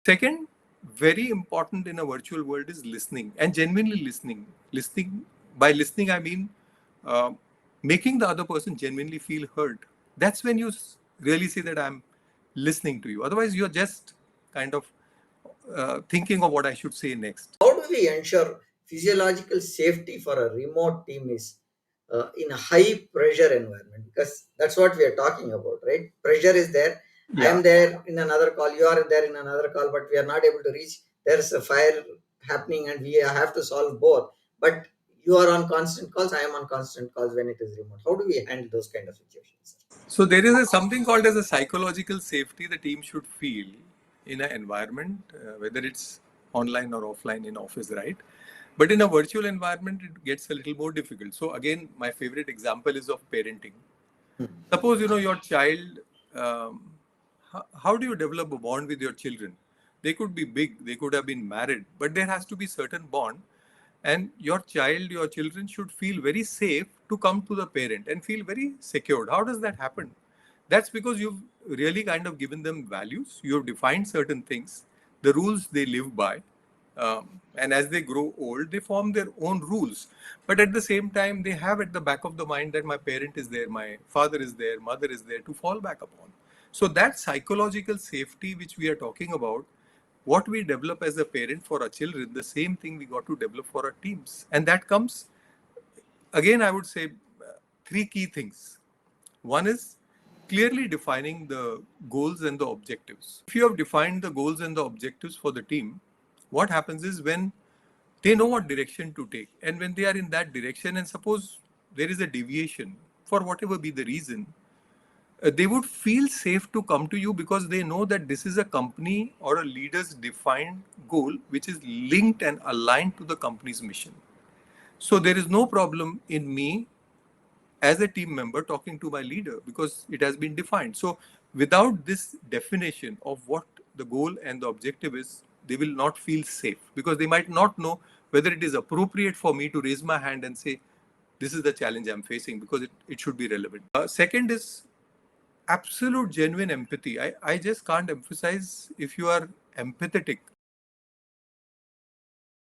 Second, very important in a virtual world is listening and genuinely listening. By listening, I mean uh, making the other person genuinely feel heard. That's when you really say that I'm listening to you. Otherwise, you're just kind of thinking of what I should say next. How do we ensure physiological safety for a remote team is in a high pressure environment? Because that's what we are talking about, right? Pressure is there. I Yeah. am there in another call, you are there in another call, but we are not able to reach. There's a fire happening and we have to solve both. But you are on constant calls, I am on constant calls when it is remote. How do we handle those kind of situations? So there is something called as a psychological safety the team should feel in an environment, whether it's online or offline in office, right? But in a virtual environment, it gets a little more difficult. So again, my favorite example is of parenting. Suppose your child. How do you develop a bond with your children? They could be big, they could have been married, but there has to be certain bond, and your child, your children should feel very safe to come to the parent and feel very secured. How does that happen? That's because you've really kind of given them values. You have defined certain things, the rules they live by, and as they grow old, they form their own rules. But at the same time, they have at the back of the mind that my parent is there, my father is there, mother is there to fall back upon. So that psychological safety which we are talking about, what we develop as a parent for our children, the same thing we got to develop for our teams. And that comes, again, I would say three key things. One is clearly defining the goals and the objectives. If you have defined the goals and the objectives for the team, what happens is when they know what direction to take, and when they are in that direction, and suppose there is a deviation for whatever be the reason, they would feel safe to come to you because they know that this is a company or a leader's defined goal which is linked and aligned to the company's mission. So there is no problem in me as a team member talking to my leader because it has been defined. So without this definition of what the goal and the objective is, they will not feel safe because they might not know whether it is appropriate for me to raise my hand and say, this is the challenge I'm facing, because it should be relevant. Second is absolute genuine empathy. I just can't emphasize, if you are empathetic